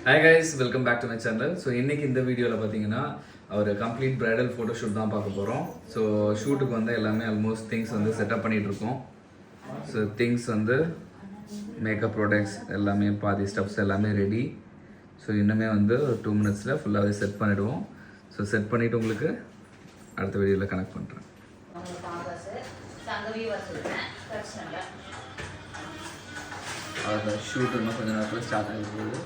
Hi guys, welcome back to my channel. So இன்றைக்கி இந்த வீடியோவில் பார்த்தீங்கன்னா ஒரு கம்ப்ளீட் ப்ரைடல் ஃபோட்டோ ஷூட் தான் பார்க்க போகிறோம். ஸோ ஷூட்டுக்கு வந்து எல்லாமே ஆல்மோஸ்ட் திங்ஸ் வந்து செட்டப் பண்ணிகிட்ருக்கோம். ஸோ திங்ஸ் வந்து மேக்கப் ப்ராடக்ட்ஸ் எல்லாமே பாதி ஸ்டெப்ஸ் எல்லாமே ரெடி. ஸோ இன்னுமே வந்து 2 minutes ஃபுல்லாகவே செட் பண்ணிவிடுவோம். ஸோ செட் பண்ணிவிட்டு உங்களுக்கு அடுத்த வீடியோவில் கனெக்ட் பண்ணுறேன். அது ஷூட் இன்னும் கொஞ்சம் நேரத்தில் ஸ்டார்ட் ஆகிடுது.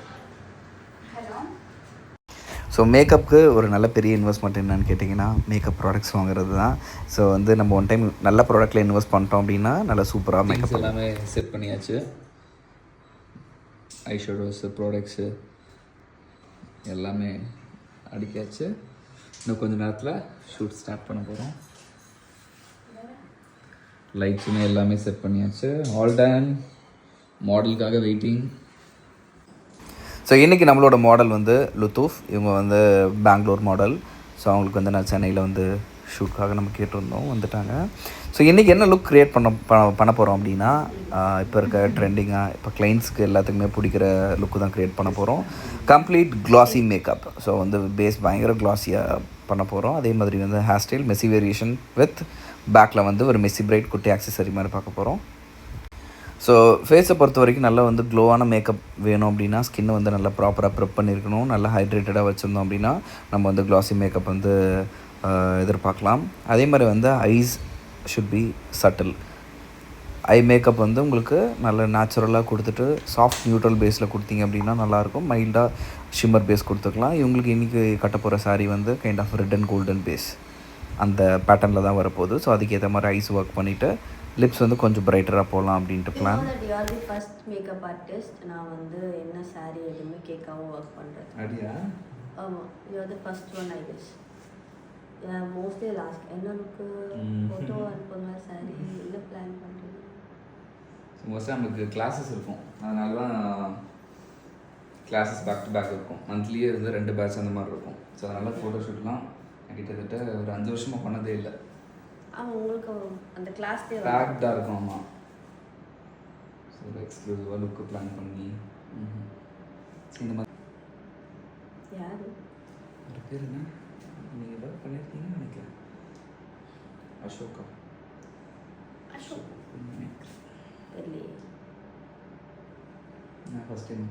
ஸோ மேக்கப்புக்கு ஒரு நல்ல பெரிய இன்வெஸ்ட்மெண்ட் என்னென்னு கேட்டிங்கன்னா மேக்கப் ப்ராடக்ட்ஸ் வாங்குறது தான். ஸோ வந்து நம்ம ஒன் டைம் நல்ல ப்ராடக்ட்டில் இன்வெஸ்ட் பண்ணிட்டோம் அப்படின்னா நல்லா சூப்பராக மேக்கப் எல்லாமே செட் பண்ணியாச்சு. ஐஷேடோஸு ப்ராடக்ட்ஸு எல்லாமே அடிக்காச்சு. இன்னும் கொஞ்சம் நேரத்தில் ஷூட் ஸ்டார்ட் பண்ண போகிறோம். லைட்ஸுமே எல்லாமே செட் பண்ணியாச்சு. All done. மாடலுக்காக வெயிட்டிங். ஸோ இன்றைக்கி நம்மளோட மாடல் வந்து லுத்தூஃப். இவங்க வந்து பெங்களூர் மாடல். ஸோ அவங்களுக்கு வந்து நான் சென்னையில் வந்து ஷூட்காக நம்ம கேட்டிருந்தோம், வந்துட்டாங்க. ஸோ இன்றைக்கி என்ன லுக் க்ரியேட் பண்ண போகிறோம் அப்படின்னா இப்போ இருக்க ட்ரெண்டிங்காக இப்போ கிளைண்ட்ஸ்க்கு எல்லாத்துக்குமே பிடிக்கிற லுக்கு தான் க்ரியேட் பண்ண போகிறோம். Complete glossy makeup. ஸோ வந்து பேஸ் பயங்கர க்ளாஸியாக பண்ண போகிறோம். அதே மாதிரி வந்து hair style Messi variation with பேக்கில் வந்து ஒரு மெஸ்ஸி பிரைட் குட்டி ஆக்சசரி மாதிரி பார்க்க போகிறோம். ஸோ ஃபேஸை பொறுத்த வரைக்கும் நல்லா வந்து க்ளோவான மேக்கப் வேணும் அப்படின்னா ஸ்கின்னை வந்து நல்லா ப்ராப்பராக ப்ரெப் பண்ணியிருக்கணும். நல்லா ஹைட்ரேட்டடாக வச்சுருந்தோம் அப்படின்னா நம்ம வந்து க்ளாஸி மேக்கப் வந்து எதிர்பார்க்கலாம். அதே மாதிரி வந்து eyes should be subtle. Eye makeup வந்து உங்களுக்கு நல்ல நேச்சுரலாக கொடுத்துட்டு சாஃப்ட் நியூட்ரல் பேஸில் கொடுத்தீங்க அப்படின்னா நல்லாயிருக்கும். மைல்டாக ஷிம்மர் பேஸ் கொடுத்துக்கலாம். இவங்களுக்கு இன்றைக்கி கட்ட போகிற சாரீ வந்து kind of red and golden base அந்த பேட்டர்னில் தான் வரப்போகுது. ஸோ அதுக்கேற்ற மாதிரி ஐஸ் ஒர்க் பண்ணிவிட்டு லிப்ஸ் வந்து கொஞ்சம் பிரைட்டராக போகலாம் அப்படின்ட்டு plan. You are the first makeup artist. நான் வந்து என்ன சாரீ எதுவுமே கேட்காம ஒர்க் பண்ணுறேன். அப்படியா? ஆமாம், you are the first one I guess. Mostly last என்னருக்கு ஃபோட்டோ அனுப்புங்க சாரீ என்ன பிளான் பண்ணுறீங்க? மோஸ்ட்டாக நமக்கு கிளாஸஸ் இருக்கும், அதனால தான் கிளாஸஸ் பேக் டு பேக் இருக்கும். மந்த்லியே வந்து 2 பேட்ச் அந்த மாதிரி இருக்கும். ஸோ அதனால் ஃபோட்டோ ஷூட்லாம் கிட்டத்தட்ட ஒரு 5 வருஷமாக பண்ணதே இல்லை. ஆமாம், உங்களுக்கு அந்த கிளாஸ்லேயே பேக்டாக இருக்கும். ஆமாம், ஸோ ஒரு எக்ஸ்க்ளூசிவாக லுக்கு பிளான் பண்ணி இந்த மாதிரி. யார் ஒரு பேர் என்ன நீங்கள் ஏதாவது பண்ணியிருக்கீங்கன்னு நினைக்கிறேன். அசோகா. அசோக் தெரியலையே. நான் ஃபஸ்ட் டைம்.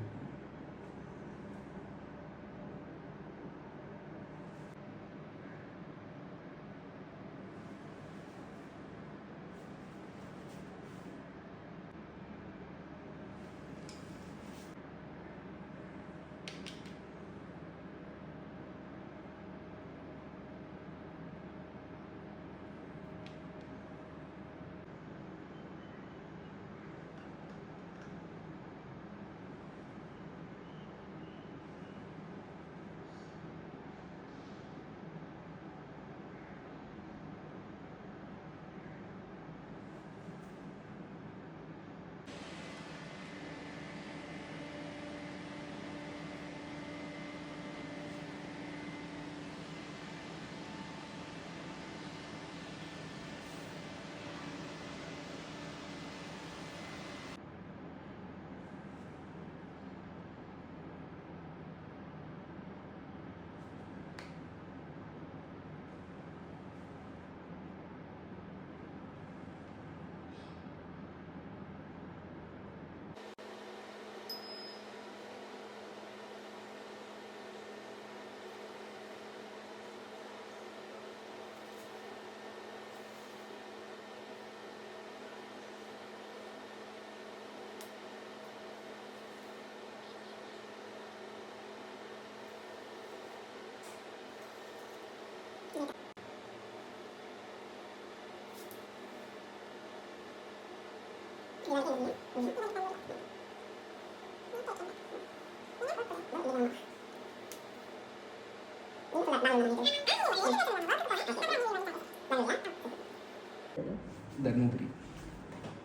தர்மபுரி.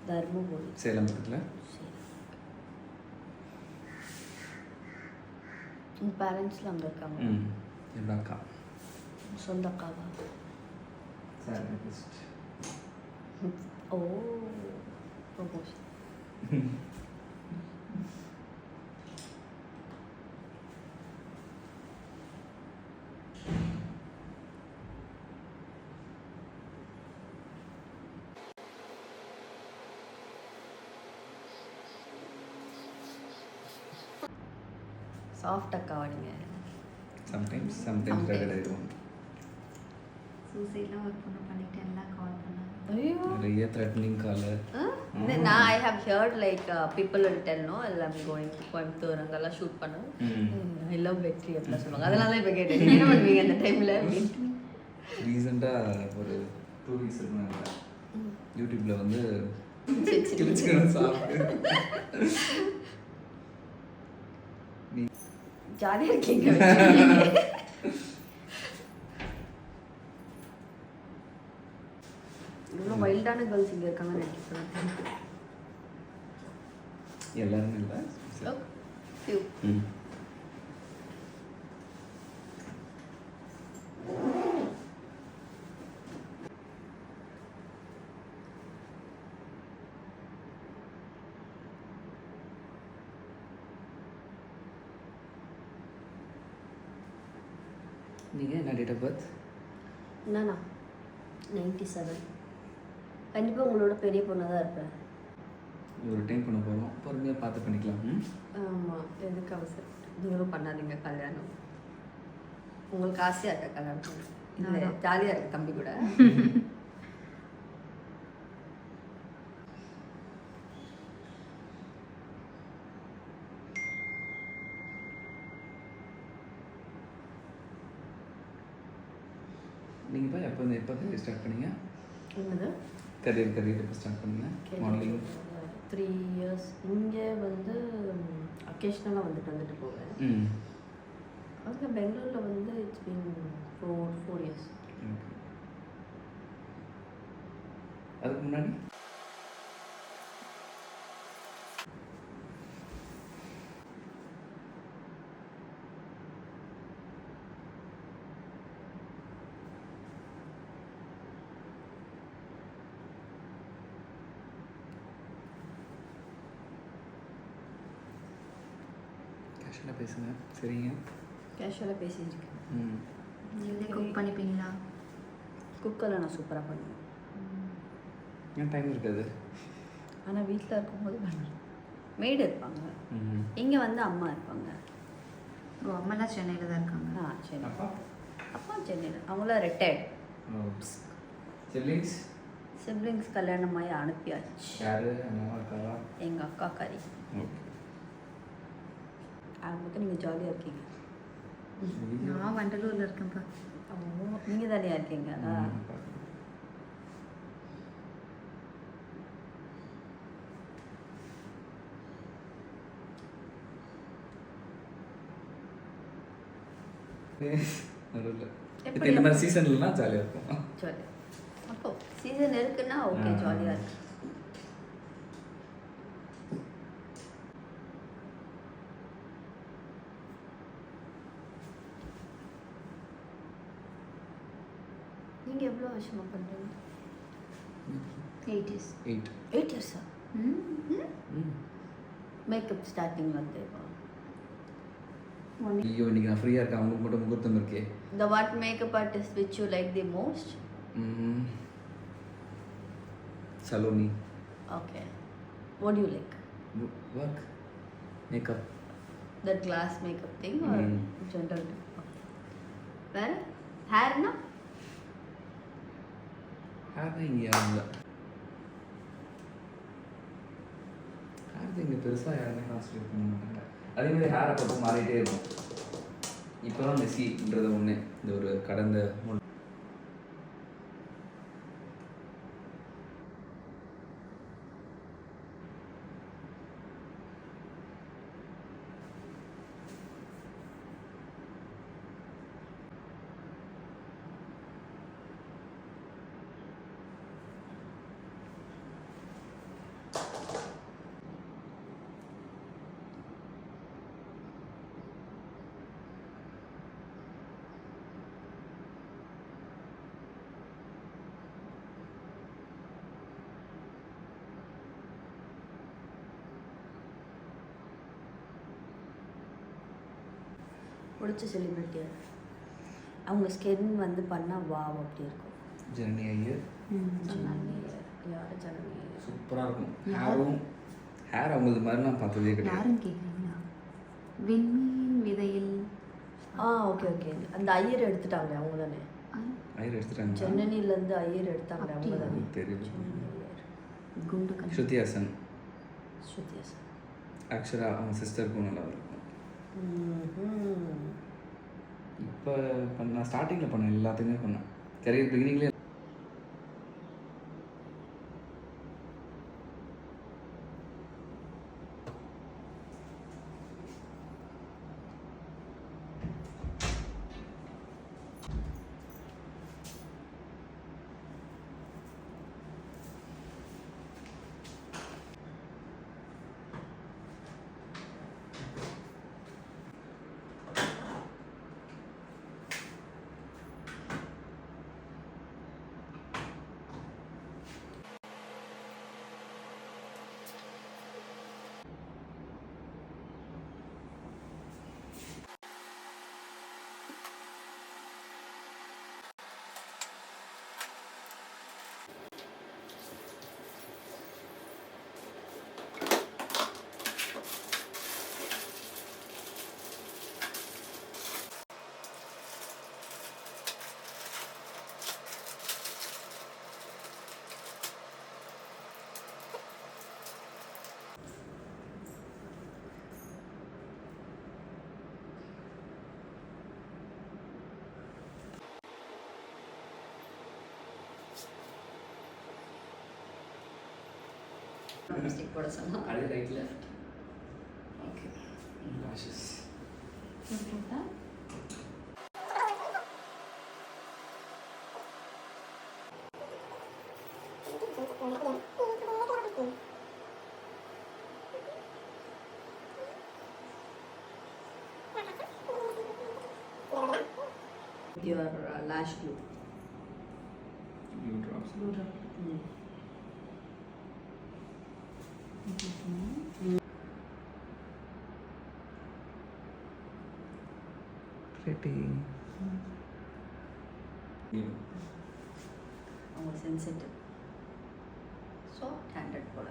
தர்மபுரி, சேலம் பக்கத்தில். உங்கள் பேரண்ட்ஸ்லாம் அங்கே இருக்காங்க? என்னோட அக்கா. சொந்த அக்காவா? ஓ, ப்ரொமோஷன். சாஃப்ட் அக்காவா நீங்கள்? Sometimes Sometimes. ரெட் ஆயிடுவோம். சூசைட்லாம் ஒரு பொண்ணு பண்ணிட்டு எல்லாம் கால் பண்ணாங்க. ஐயோ நிறைய த்ரெட்னிங் கால். நான் I have heard like people will tell no எல்லாம் கோயிங் கோயம்புத்தூர் அங்கெல்லாம் ஷூட் பண்ணோம். ஐ லவ் வெற்றி அப்படிலாம் சொல்லுவாங்க. அதனால தான் இப்போ கேட்டேன் நீங்க என்ன பண்ணுவீங்க அந்த டைமில் அப்படின்னு. ரீசெண்டாக ஒரு 2 வீக்ஸ் இருந்தாங்க யூடியூப்பில் வந்து சரி, சரி. கிழிச்சுக்கணும் சாப்பிட்டு. ஜாலியாக இருக்கீங்க. இவ்வளோ வைல்டான கேர்ள்ஸ் இங்கே இருக்காங்கன்னு நினைக்கிறேன். எல்லாருமே இல்லை. Few. நீங்கள் என்ன டேட் ஆஃப் பர்த்? என்னண்ணா 97. கண்டிப்பாக உங்களோட பெரிய பொண்ணாக தான் இருப்பேன். ஒரு டைம் பண்ண போகிறோம், பொறுமையாக பார்த்து பண்ணிக்கலாம். ஆமாம், எதுக்கு அவசரம்? நீங்களும் பண்ணாதீங்க கல்யாணம். உங்களுக்கு ஆசையாக இருக்கா கல்யாணம் பண்ண? இல்லை ஜாலியாக இருக்கு தம்பி கூட. நீங்கள் இப்போ எப்போ ஸ்டார்ட் பண்ணீங்க? என்னது? கரியர் எப்போ ஸ்டார்ட் பண்ணீங்க? Modelling 3 years. இங்கே வந்து அக்கேஷ்னலாக வந்துட்டு போவேன். அங்கே பெங்களூரில் வந்து இட்ஸ் பீன் 4 years. அதுக்கு முன்னாடி கேஷுவலாக பேசுங்க. சரிங்க, கேஷுவலாக பேசிட்டுருக்கேன். நீங்களே குக் பண்ணிப்பீங்களா? குக்கெல்லாம் நான் சூப்பராக பண்ணுவேன். ஏன் டைம் இருக்காது? ஆனால் வீட்டில் இருக்கும்போது பண்ணுவேன். மெய்டு இருப்பாங்க, இங்கே வந்து அம்மா இருப்பாங்க. ஓ, அம்மாலாம் சென்னையில் தான் இருக்காங்க. சரி. அப்பா அப்பா சென்னையில், அவங்களாம் ரிட்டையர்ட். சிப்லிங்ஸ் சிப்ளிங்ஸ் கல்யாணமாகி அனுப்பியாச்சு. யாரு? அம்மா இருக்காவா? எங்கள் அக்கா கறி. ஓகே. அதுக்கு நீங்கள் ஜாலியாக இருக்கீங்க. நான் வண்டலூரில் இருக்கேன்ப்பா. நீங்கள் தானே இருக்கீங்க. இப்போ இந்த மாதிரி சீசன்லாம் ஜாலியாக இருக்கும். ஜாலியாக அப்போ சீசன் இருக்குன்னா ஓகே, ஜாலியாக இருக்கு. நீங்கள் எவ்வளோ வருஷமாக பண்ணுறீங்க? 8 years. 8 years-ஆ? மேக்கப் ஸ்டார்டிங் வந்து ஐயோ, இன்னைக்கு நான் ஃப்ரீயாக இருக்கேன். அவங்களுக்கு மட்டும் முகூர்த்தம் இருக்கே. The what makeup artist which you like the most? Saloni. Okay. What do you like? Work. Makeup. That glass makeup thing or general? Where? Hair na? Hair இங்கே யாரும் ஹேர் இங்கே பெருசாக யாருமே கான்சன்ட்ரேட் பண்ண மாட்டாங்க. அதே மாதிரி ஹேர் அப்பப்போ மாறிட்டே இருக்கும். இப்போ தான் மெஸ்ஸின்றது ஒன்று இந்த ஒரு கடந்த பிடிச்ச செலிபிரிட்டி அவங்க ஸ்கின் வந்து பண்ணால் வாவ் அப்படி இருக்கும். ஜனனி ஐயர். யார் ஜனனி? சூப்பராக இருக்கும். ஹேரும் ஹேர் அவங்களுக்கு மாதிரி நான் பார்த்ததே கிடையாது. யாருன்னு கேட்குறீங்களா? விண்மீன் ஓகே ஓகே. அந்த ஐயர் எடுத்துட்டாங்களே அவங்க தானே? ஐயர் எடுத்துட்டாங்க. சென்னையிலேருந்து ஐயர் எடுத்தாங்களே அவங்க தானே? தெரியுது. குண்டு கண்ணு. ஸ்ருதி ஹாசன். ஸ்ருதி ஹாசன். அக்ஷரா அவங்க சிஸ்டருக்கும் நல்லா இருக்கும். இப்போ நான் ஸ்டார்டிங்கில் பண்ணேன், எல்லாத்துக்குமே பண்ணேன். கரியர் பிகினிங்லேயே ஸ்டிக் போட சொன்னா. அப்படியே right left. Okay. Lashes. Your lash glue. Blue drops. Pretty. அவங்க சென்சிட்டிவ். ஸோ ஹேண்டட் போல.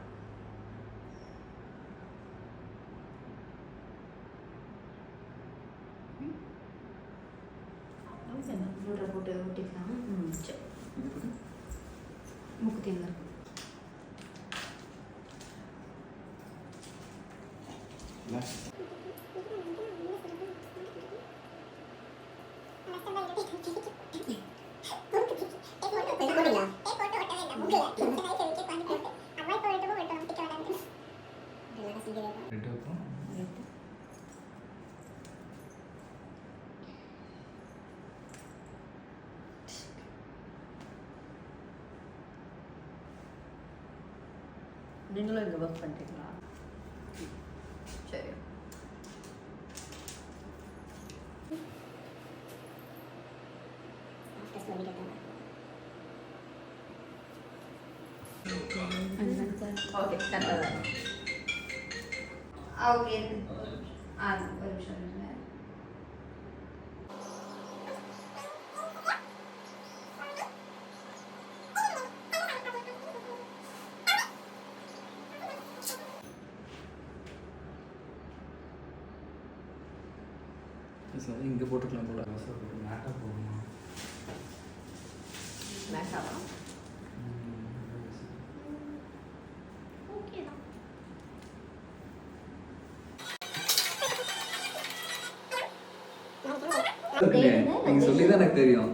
ப்ளூரை போட்டு ஊட்டிக்கலாம். சரி. மூக்கு தேங்க இருக்கும். Lashes. ரெண்டு அப்புறம் நீங்களும் இங்கே ஒர்க் பண்ணுறீங்களா? சரி. ஓகே கரெக்டாக தான். ஓகே. ஒரு நிமிஷம் இருங்க. சார் இங்கே போட்டுக்கலாம் போல. சார் போட்டு மேட்டாக போடணும். மேட்டாவா? ஓகே தான். நீங்கள் சொல்லி தான் எனக்கு தெரியும்.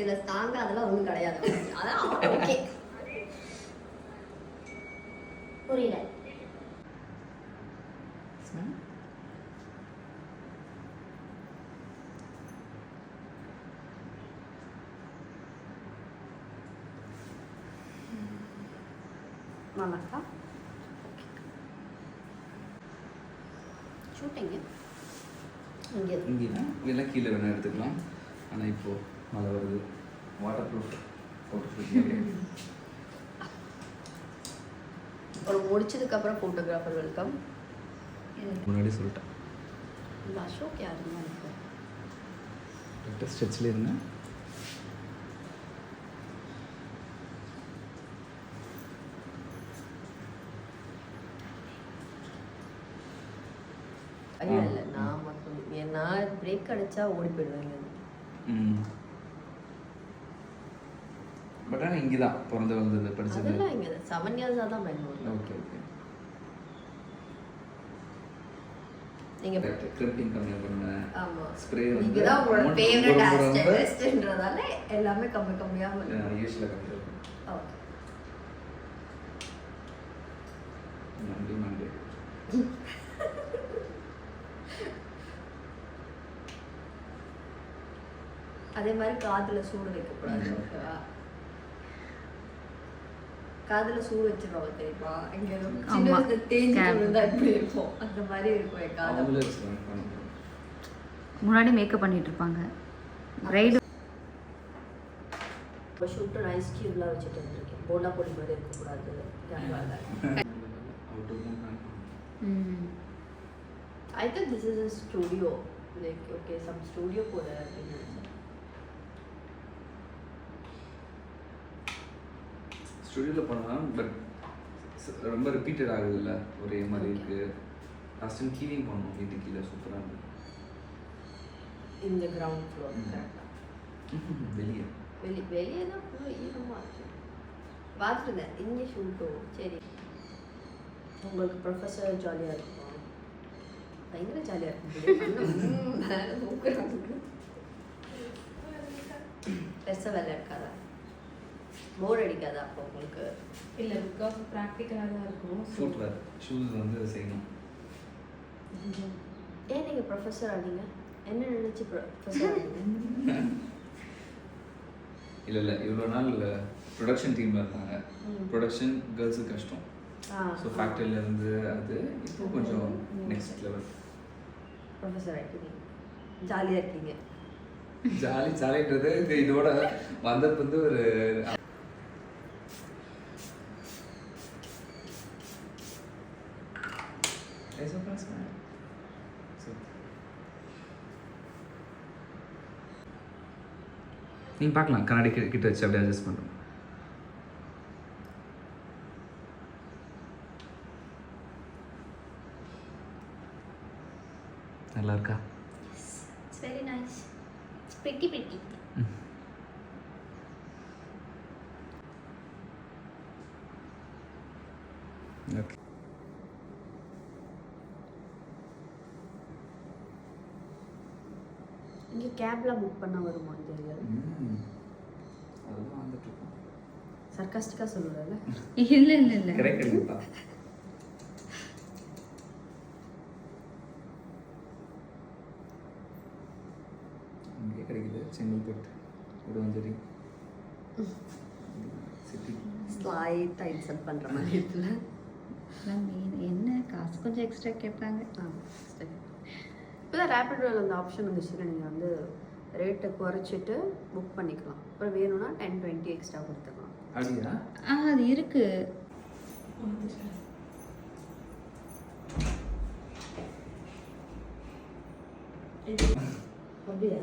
இதில் தாங்க அதெல்லாம் ஒன்றும் கிடையாது. அதான் ஓகே. புரியல. நல்லாக்கா. ஷூட்டிங்கு இங்கே இங்கேனா இல்லைன்னா கீழே வேணால் எடுத்துக்கலாம். ஆனால் இப்போது மழை வருது. Water proof photo shooting. ஒரு முடிச்சதுக்கப்புறம் ஃபோட்டோகிராஃபர் வெல்கம். முன்னாடி சொல்லிட்டேன். இந்த அசோக் யாருன்னு எனக்கு கரெக்டாக ஸ்ட்ரெச்சில் இருந்தேன். ஐயோ இல்லை நான் மட்டும் நான் பிரேக் கிடைச்சா ஓடி போயிடுவேன். பட் ஆனால் இங்கே தான் பிறந்து வந்தது படிச்சது. அதெல்லாம் இங்கே 7 இயர்ஸாக தான் பெங்களூர். Okay okay. நீங்கள் கிரிம்பிங் கம்மி பண்ணேன். ஆமாம் ஸ்ப்ரே நீங்கள் தான் உங்களோட ஃபேவரட் டெஸ்ட்ன்றதால எல்லாமே கம்மியாக யூஸ்வலாக கம்மி இருக்கும். ஓகே நன்றி நன்றி. அதே மாதிரி காதில் சூடு வைக்கக்கூடாது. ஓகேவா? காதில் சூடு வச்சிருவாங்க தெரியுமா? இங்கே சின்ன தேஞ்சு விழுந்தா எப்படி இருக்கும் அந்த மாதிரி இருக்கும் என் காது. அவங்களே வச்சுருவாங்க. முன்னாடி மேக்கப் பண்ணிட்டு இருப்பாங்க. பிரைடு இப்போ ஷூட்டு ஐஸ் கியூப்லாம் வச்சுட்டு இருந்திருக்கேன். போண்டா பொடி மாதிரி இருக்கக்கூடாது கேமராவில். I think this is a studio. Like, okay, some studio போல அப்படின்னு நினைச்சேன். ஸ்டுடியோவில் பண்ணலாம் பட் ரொம்ப ரிப்பீட்டட் ஆகுதுல்ல, ஒரே மாதிரி இருக்கு. லாஸ்ட் டைம் கீலிங் பண்ணோம் வீட்டுக்கு கீழே, சூப்பராக இருந்தது. இந்த கிரவுண்ட் ஃப்ளோர் கரெக்டாக வெளியே வெளியே தான் ஃபுல்லாக ஈரமாக இருக்கு. பார்த்துருந்தேன் இங்கே ஷூட்டோ. சரி, உங்களுக்கு ப்ரொஃபஸர் ஜாலியாக இருக்கும். பயங்கர ஜாலியாக இருக்கும். பெருசாக வேலை இருக்காதா? போர் அடிக்காதா அப்போ உங்களுக்கு? இல்லை, பிகாஸ் ப்ராக்டிக்கலாக தான் இருக்கும். ஃபுட்வேர் ஷூஸ் வந்து செய்யணும். ஏன் நீங்கள் ப்ரொஃபஸர் ஆனீங்க? என்ன நினச்சி ப்ரொஃபஸர் ஆனீங்க? இல்லை இவ்வளோ நாள் ப்ரொடக்ஷன் டீமில் இருந்தாங்க. ப்ரொடக்ஷன் கேர்ள்ஸுக்கு கஷ்டம். ஸோ ஃபேக்ட்ரியிலேருந்து அது இப்போ கொஞ்சம் நெக்ஸ்ட் லெவல். ப்ரொஃபஸர் ஆகிட்டீங்க, ஜாலியாக இருக்கீங்க. ஜாலின்றது இதோட வந்தது வந்து ஒரு நீங்கள் பார்க்கலாம். கண்ணாடி கிட்ட வச்சு அப்படியே அட்ஜஸ்ட் பண்ணுறோம். நல்லா இருக்கா? It's very nice. It's pretty. Okay. இங்கே கேப்லாம் புக் பண்ண வருமா தெரியாது. அதெல்லாம் வந்துட்டு இருக்கோம். சர்க்காஸ்டிக்காக சொல்லுறல. இல்லை கிடைக்கிறதுப்பா. இங்கே கிடைக்குது. செங்கல்பட்டு, உடுவஞ்சேரி சிட்டி. ஸ்லைட்டாக இன்சல்ட் பண்ணுற மாதிரி இருக்குல்ல. என்ன காசு கொஞ்சம் எக்ஸ்ட்ரா கேட்பாங்க. சரி, இப்போ தான் ரேபிடோவில் அந்த ஆப்ஷன் வந்துச்சுன்னா நீங்கள் வந்து ரேட்டை குறைச்சிட்டு புக் பண்ணிக்கலாம். அப்புறம் வேணும்னா 10-20 எக்ஸ்ட்ரா கொடுத்துக்கலாம். அப்படியா? அது இருக்கு. அப்படியா?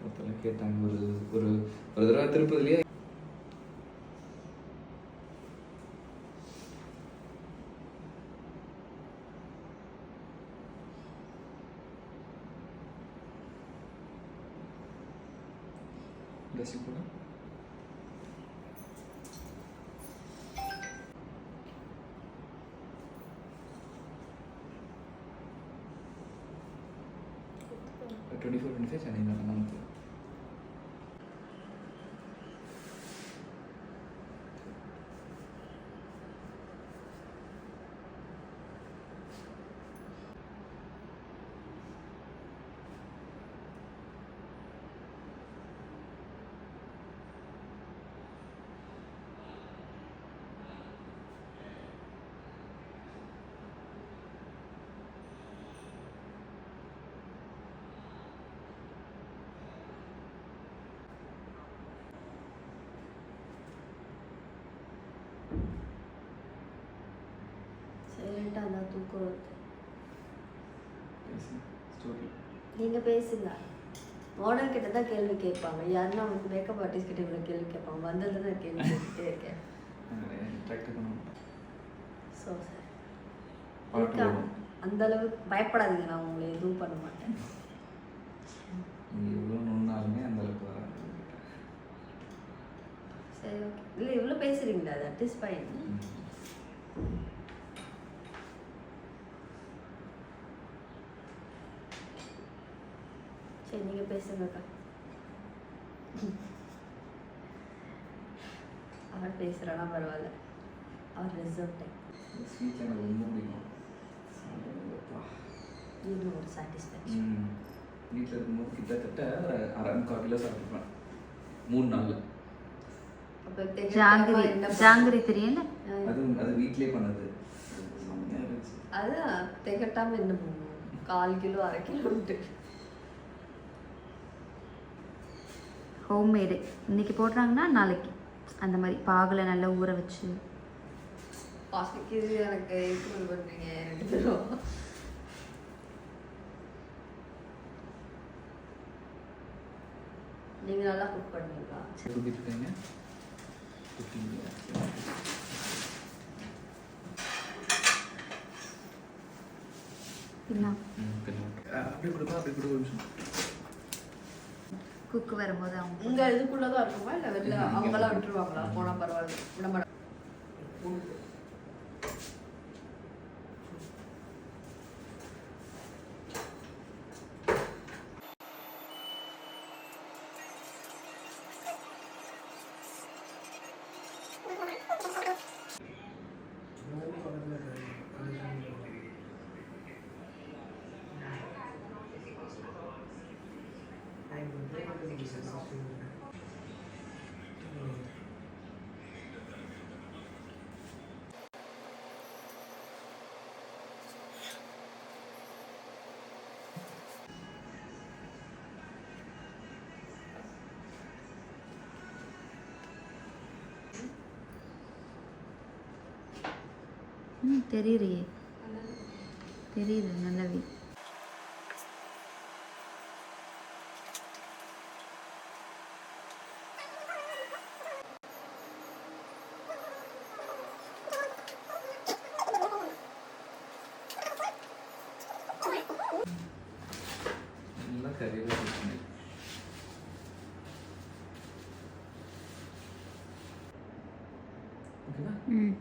ஒருத்தர் கேட்டாங்க ஒரு தடவை திருப்பதிலேயே கூட சென்னை தான் மந்த். சைலண்டாக இருந்தால் தூக்கம் வருது. ஸ்டோரி நீங்கள் பேசுங்க. மாடல் கிட்ட தான் கேள்வி கேட்பாங்க. யாருன்னா வந்து மேக்கப் ஆர்டிஸ்ட் கிட்ட இவ்வளோ கேள்வி கேட்பாங்க. வந்தது தான் கேள்வி கேட்டுகிட்டே இருக்கேன். இன்ட்ராக்ட் பண்ணணும். ஸோ சார் பாட்டு ஓடும். அந்த அளவுக்கு பயப்படாதீங்க, நான் உங்களை எதுவும் பண்ண மாட்டேன். நீ இவ்வளோ நொன்னாலுமே அந்த அளவுக்கு வராது. சரி ஓகே. இல்லை இவ்வளோ பேசுகிறீங்களா, தட் இஸ் ஃபைன். சரி நீங்கள் பேசுங்கக்கா. அவர் பேசுகிறானா பரவாயில்ல, அவர் ரிசர்வ் டைம். இந்த ஸ்வீட் எனக்கு ரொம்ப பிடிக்கும். இன்னும் ஒரு சாட்டிஸ்ஃபேக்ஷன். வீட்டில் இருக்கும்போது கிட்டத்தட்ட ஒரு 1/4 கிலோ சாப்பிட்ருப்பேன் 3 நாளில். அப்போ ஜாங்கிரி ஜாங்கிரி தெரியல. அது வீட்டிலே பண்ணது. செம்மையாக இருந்துச்சு. அது திகட்டாமல் என்ன பண்ணுவோம், 1/4 கிலோ 1/2 கிலோன்ட்டு. ஹோம்மேடு இன்னைக்கு போடுறாங்கன்னா நாளைக்கு அந்த மாதிரி பாகில் நல்லா ஊற வச்சு. பாஸ்டிக்கு இது எனக்கு இம்ப்ரூவ் பண்ணுறீங்க 2 பேரும். நீங்கள் நல்லா குக் பண்ணுவீங்களா? தூக்கிட்டு இருக்கீங்க குக்கிங். இன்னும் அப்படியே கொடுப்பா, அப்படியே கொடுக்க ஒரு நிமிஷம். குக்கு வரும்போது அவங்க உங்கள் இதுக்குள்ளே தான் இருக்குமா, இல்லை வெளில இங்க அவங்களாம் விட்டுருவாங்களா? போனால் பரவாயில்ல, விட மாட்டாங்க. தெரியுறியே, தெரியுது நல்லாவே. நல்லா கறியாக இருக்குங்க. ஓகேவா? ம்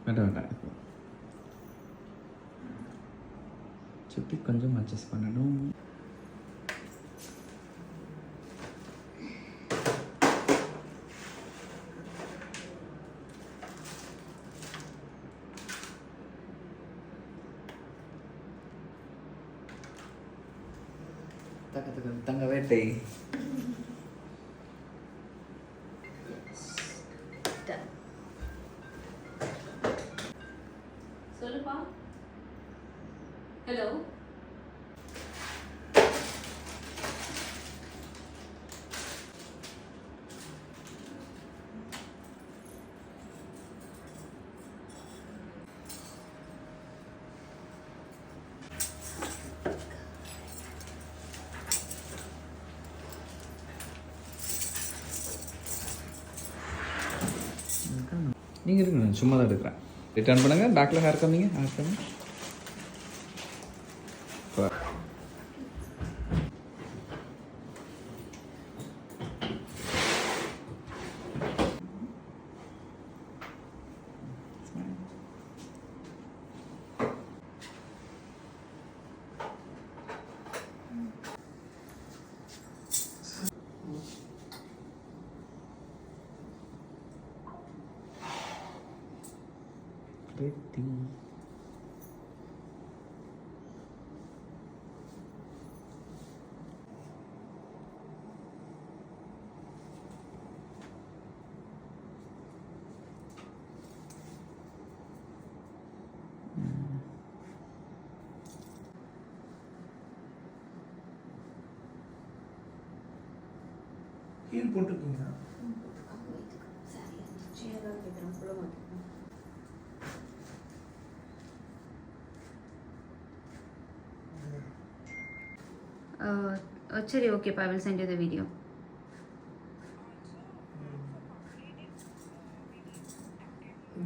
வேண்டாம் சுற்றி கொஞ்சம் அட்ஜஸ்ட் பண்ணணும். தங்க வேட்டை சொல்லுப்பா. ஹலோ. நீங்கள் இருங்க, நான் சும்மா தான் எடுக்கிறேன். ரிட்டர்ன் பண்ணுங்கள். பேக்கில் ஹேர் கம்மிங்க, ஹேர் கம்மி. pretty. ஹீல் போட்டுருக்கீங்க. சரி ஓகேப்பா, I will send you the video.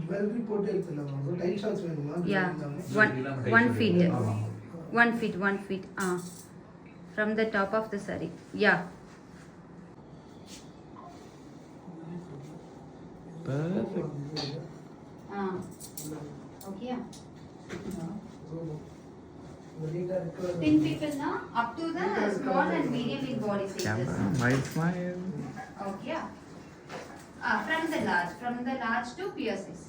Jewellery போட்டு எடுத்துடலாம். உங்களுக்கு டைட் ஷார்ட்ஸ் வேணுமா? யா, one feet. From the top of the saree. Yeah. Okay. Thin people now up to the small and medium big body sizes. Smile. Okay. From the large to pure size.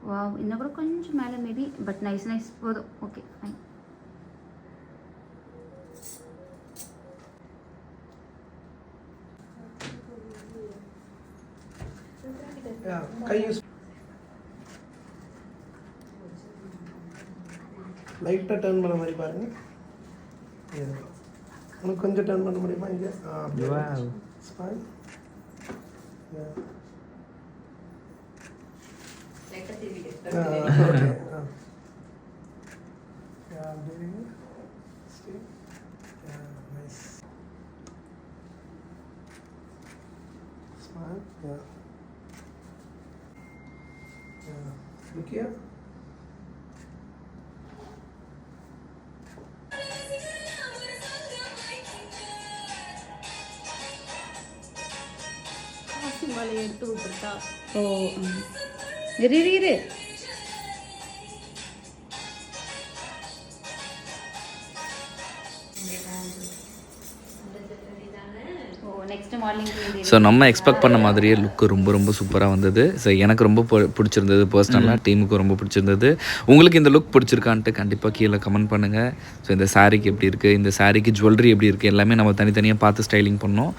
Wow, இன்னும் கூட கொஞ்சம் மேலே maybe, but nice போதும். Okay fine. கை use லைட்டாக turn பண்ண மாதிரி பாருங்க. உனக்கு கொஞ்சம் டர்ன் பண்ண முடியுமா? இங்கே ஸ்மைல். Look here. காசி மலை எடுத்து விட்டுருக்கா. ஓ இரு. Next morning. ஸோ நம்ம எக்ஸ்பெக்ட் பண்ண மாதிரியே லுக்கு ரொம்ப சூப்பராக வந்தது. ஸோ எனக்கு ரொம்ப பிடிச்சிருந்தது, பர்சனலாக டீமுக்கு ரொம்ப பிடிச்சிருந்தது. உங்களுக்கு இந்த லுக் பிடிச்சிருக்கான்ட்டு கண்டிப்பாக கீழே கமெண்ட் பண்ணுங்கள். ஸோ இந்த சாரீக்கு எப்படி இருக்குது, இந்த சாரீக்கு ஜுவல்லரி எப்படி இருக்குது, எல்லாமே நம்ம தனித்தனியாக பார்த்து ஸ்டைலிங் பண்ணோம்.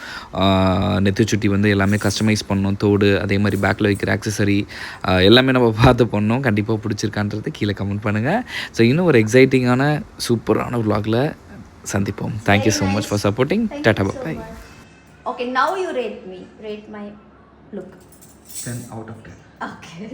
நெத்திச்சுட்டி வந்து எல்லாமே கஸ்டமைஸ் பண்ணோம். தோடு, அதே மாதிரி பேக்கில் வைக்கிற ஆக்சசரி எல்லாமே நம்ம பார்த்து பண்ணோம். கண்டிப்பாக பிடிச்சிருக்கான்றது கீழே கமெண்ட் பண்ணுங்கள். ஸோ இன்னும் ஒரு எக்ஸைட்டிங்கான சூப்பரான vlogல சந்திப்போம். Thank you so much for supporting. Tata bye. Okay, now you rate my look. 10 out of 10. Okay.